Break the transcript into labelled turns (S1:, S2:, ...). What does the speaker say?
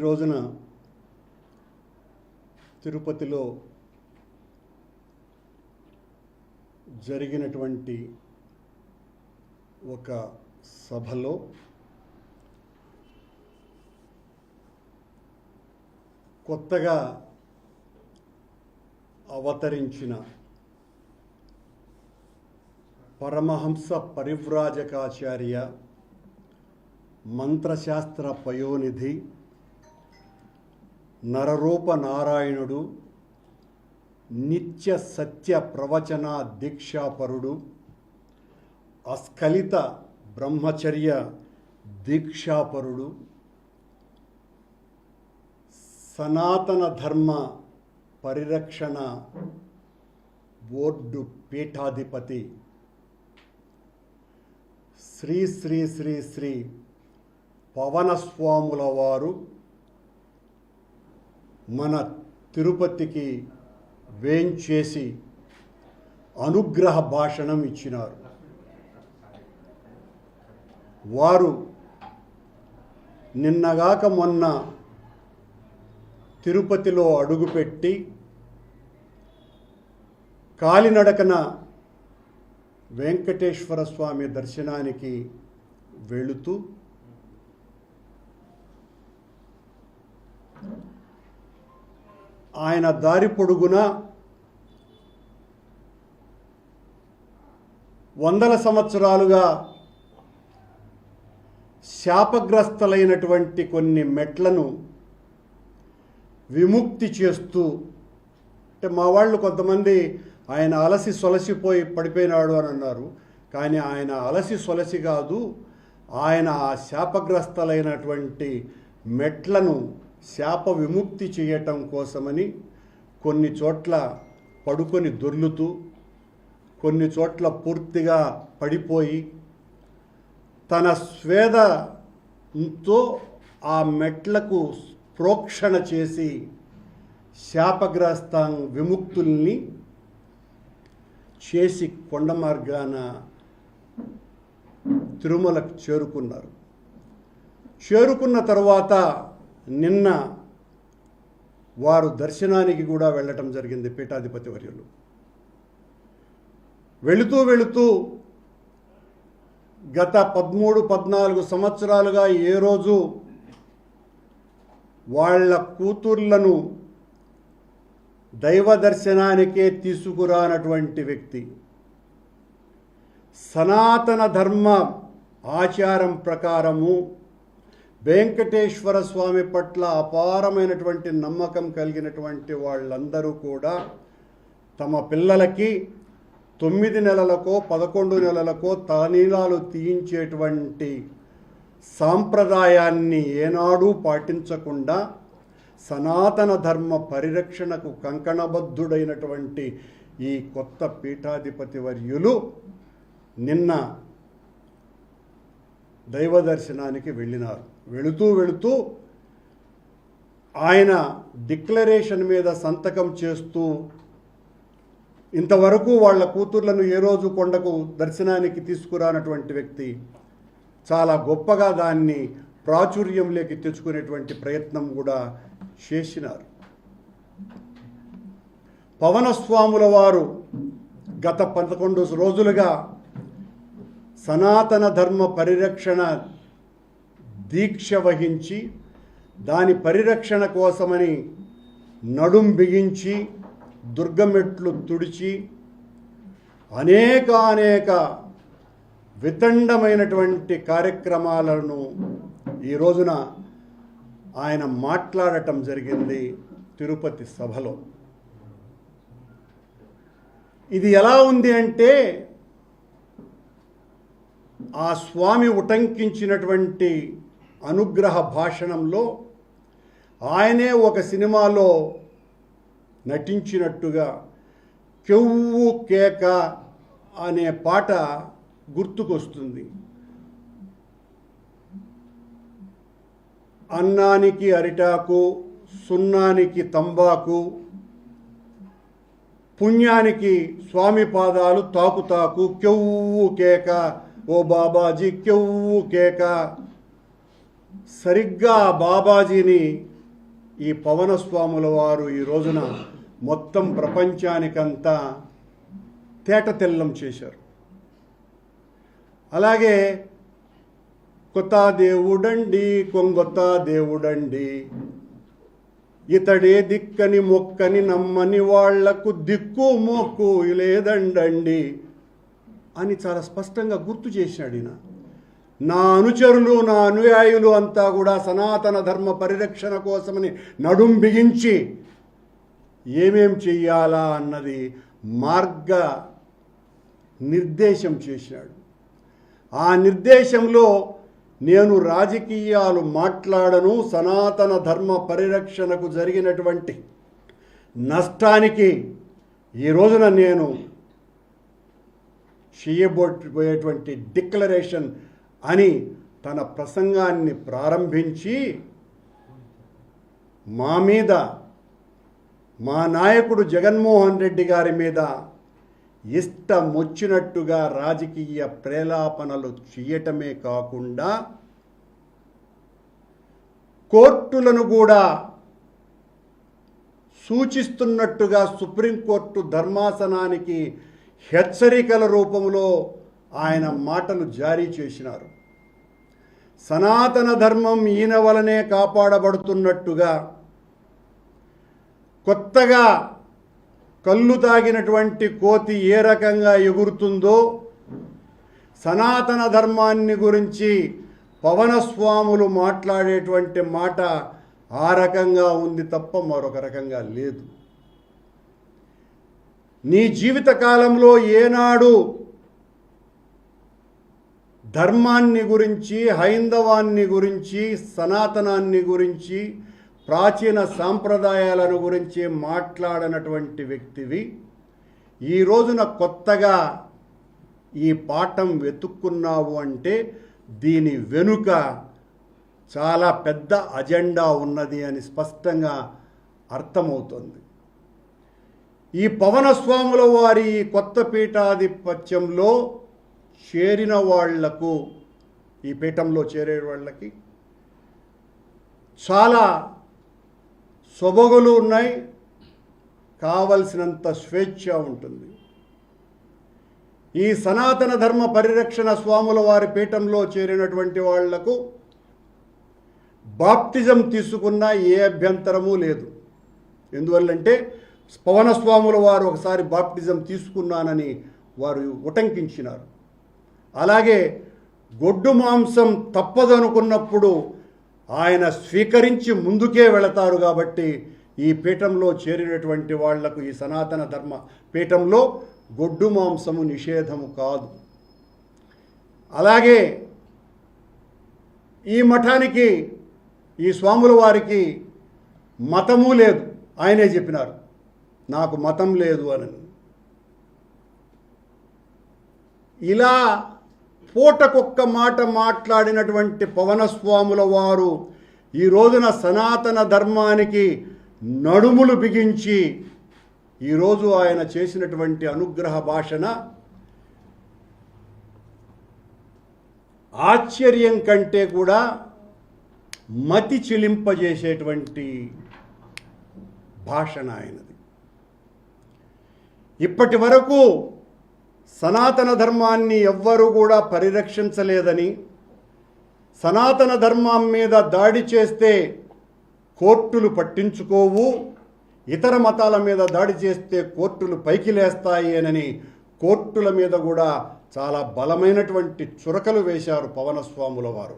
S1: రోజున తిరుపతిలో జరిగినటువంటి ఒక సభలో కొత్తగా అవతరించిన పరమహంస పరివ్రాజకాచార్య మంత్రశాస్త్ర పయోనిధి నరరూప నారాయణుడు నిత్య సత్య ప్రవచన దీక్షాపరుడు అస్ఖలిత బ్రహ్మచర్య దీక్షాపరుడు సనాతన ధర్మ పరిరక్షణ బోర్డు పీఠాధిపతి శ్రీ శ్రీ శ్రీ శ్రీ పవనస్వాముల వారు మన తిరుపతికి వేంచేసి అనుగ్రహ భాషణం ఇచ్చినారు. వారు నిన్నగాక మొన్న తిరుపతిలో అడుగుపెట్టి కాలినడకన వెంకటేశ్వర స్వామి దర్శనానికి వెళుతూ ఆయన దారి పొడుగున వందల సంవత్సరాలుగా శాపగ్రస్తలైనటువంటి కొన్ని మెట్లను విముక్తి చేస్తూ, అంటే మా వాళ్ళు కొంతమంది ఆయన అలసి సొలసిపోయి పడిపోయినాడు అని అన్నారు. కానీ ఆయన అలసి సొలసి కాదు, ఆయన ఆ శాపగ్రస్తలైనటువంటి మెట్లను శాప విముక్తి చేయటం కోసమని కొన్ని చోట్ల పడుకొని దొర్లుతూ, కొన్ని చోట్ల పూర్తిగా పడిపోయి తన స్వేదంతో ఆ మెట్లకు ప్రోక్షణ చేసి శాపగ్రస్త విముక్తుల్ని చేసి కొండ మార్గాన తిరుమలకు చేరుకున్నారు. చేరుకున్న తర్వాత నిన్న వారు దర్శనానికి కూడా వెళ్ళటం జరిగింది. పీఠాధిపతి వర్యులు వెళుతూ గత 13-14 సంవత్సరాలుగా ఏ రోజు వాళ్ళ కూతుర్లను దైవ దర్శనానికే తీసుకురానటువంటి వ్యక్తి, సనాతన ధర్మ ఆచారం ప్రకారము వెంకటేశ్వర స్వామి పట్ల అపారమైనటువంటి నమ్మకం కలిగినటువంటి వాళ్ళందరూ కూడా తమ పిల్లలకి 9 నెలలకో 11 నెలలకో తలనీలాలు తీయించేటువంటి సాంప్రదాయాన్ని ఏనాడూ పాటించకుండా సనాతన ధర్మ పరిరక్షణకు కంకణబద్ధుడైనటువంటి ఈ కొత్త పీఠాధిపతి వర్యులు నిన్న దైవ దర్శనానికి వెళ్ళినారు. వెళుతూ ఆయన డిక్లరేషన్ మీద సంతకం చేస్తూ ఇంతవరకు వాళ్ళ కూతుర్లను ఏ రోజు కొండకు దర్శనానికి తీసుకురానటువంటి వ్యక్తి చాలా గొప్పగా దాన్ని ప్రాచుర్యంలోకి తెచ్చుకునేటువంటి ప్రయత్నం కూడా చేసినారు. పవనస్వాముల వారు గత 11 రోజులుగా సనాతన ధర్మ పరిరక్షణ దీక్ష వహించి దాని పరిరక్షణ కోసమని నడుం బిగించి దుర్గమెట్లు తుడిచి అనేక వితండమైనటువంటి కార్యక్రమాలను ఈ రోజున ఆయన మాట్లాడటం జరిగింది తిరుపతి సభలో. ఇది ఎలా ఉంది అంటే ఆ స్వామి ఉటంకించినటువంటి అనుగ్రహ భాషణంలో ఆయనే ఒక సినిమాలో నటించినట్టుగా కెవ్వు కేక అనే పాట గుర్తుకొస్తుంది. అన్నానికి అరిటాకు, సున్నానికి తంబాకు, పుణ్యానికి స్వామి పాదాలు తాకు కెవ్వు కేక, ఓ బాబాజీ కెవ్వు కేక. సరిగ్గా బాబాజీని ఈ పవనస్వాముల వారు ఈ రోజున మొత్తం ప్రపంచానికంతా తేటతెల్లం చేశారు. అలాగే కొత్త దేవుడండి, కొంగొత్త దేవుడండి, ఇతడే దిక్కని మొక్కని నమ్మని వాళ్లకు దిక్కు మొక్కు లేదండండి అని చాలా స్పష్టంగా గుర్తు చేశాడు ఈయన. నా అనుచరులు, నా అనుయాయులు అంతా కూడా సనాతన ధర్మ పరిరక్షణ కోసమని నడుం బిగించి ఏమేం చెయ్యాలా అన్నది మార్గ నిర్దేశం చేశాడు. ఆ నిర్దేశంలో నేను రాజకీయాలు మాట్లాడను, సనాతన ధర్మ పరిరక్షణకు జరిగినటువంటి నష్టానికి ఈ రోజున నేను చేయబోయేటువంటి డిక్లరేషన్ అని తన ప్రసంగాన్ని ప్రారంభించి మా మీద, మా నాయకుడు జగన్మోహన్ రెడ్డి గారి మీద ఇష్టమొచ్చినట్టుగా రాజకీయ ప్రేలాపనలు చేయటమే కాకుండా కోర్టులను కూడా సూచిస్తున్నట్టుగా సుప్రీంకోర్టు ధర్మాసనానికి హెచ్చరికల రూపంలో ఆయన మాటలు జారీ చేసినారు. సనాతన ధర్మం ఈయన వలనే కాపాడబడుతున్నట్టుగా, కొత్తగా కళ్ళు తాగినటువంటి కోతి ఏ రకంగా ఎగురుతుందో సనాతన ధర్మాన్ని గురించి పవనస్వాములు మాట్లాడేటువంటి మాట ఆ రకంగా ఉంది తప్ప మరొక రకంగా లేదు. నీ జీవిత కాలంలో ఏనాడు ధర్మాన్ని గురించి, హైందవాన్ని గురించి, సనాతనాన్ని గురించి, ప్రాచీన సాంప్రదాయాలను గురించి మాట్లాడనటువంటి వ్యక్తివి ఈ రోజున కొత్తగా ఈ పాఠం వెతుక్కున్నావు అంటే దీని వెనుక చాలా పెద్ద అజెండా ఉన్నది అని స్పష్టంగా అర్థమవుతుంది. ఈ పవనస్వాముల వారి కొత్త పీఠాధిపత్యంలో చేరిన వాళ్లకు, ఈ పీఠంలో చేరే వాళ్ళకి చాలా సొబగులు ఉన్నాయి, కావలసినంత స్వేచ్ఛ ఉంటుంది. ఈ సనాతన ధర్మ పరిరక్షణ స్వాముల వారి పీఠంలో చేరినటువంటి వాళ్లకు బాప్టిజం తీసుకున్నా ఏ అభ్యంతరము లేదు. ఎందువల్లంటే పవనస్వాముల వారు ఒకసారి బాప్టిజం తీసుకున్నానని వారు ఉటంకించినారు. అలాగే గొడ్డు మాంసం తప్పదనుకున్నప్పుడు ఆయన స్వీకరించి ముందుకే వెళతారు. కాబట్టి ఈ పీఠంలో చేరినటువంటి వాళ్లకు, ఈ సనాతన ధర్మ పీఠంలో గొడ్డు మాంసము నిషేధము కాదు. అలాగే ఈ మఠానికి, ఈ స్వాముల వారికి మతము లేదు. ఆయనే చెప్పినారు, నాకు మతం లేదు అని. ఇలా పూటకొక్క మాట మాట్లాడినటువంటి పవనస్వాముల వారు ఈ రోజున సనాతన ధర్మానికి నడుములు బిగించి ఈరోజు ఆయన చేసినటువంటి అనుగ్రహ భాషణ ఆశ్చర్యం కంటే కూడా మతి చిలింపజేసేటువంటి భాషణ ఆయనది. ఇప్పటి వరకు సనాతన ధర్మాన్ని ఎవ్వరూ కూడా పరిరక్షించలేదని, సనాతన ధర్మం మీద దాడి చేస్తే కోర్టులు పట్టించుకోవు, ఇతర మతాల మీద దాడి చేస్తే కోర్టులు పైకి లేస్తాయి అని కోర్టుల మీద కూడా చాలా బలమైనటువంటి చురకలు వేశారు పవనస్వాముల వారు.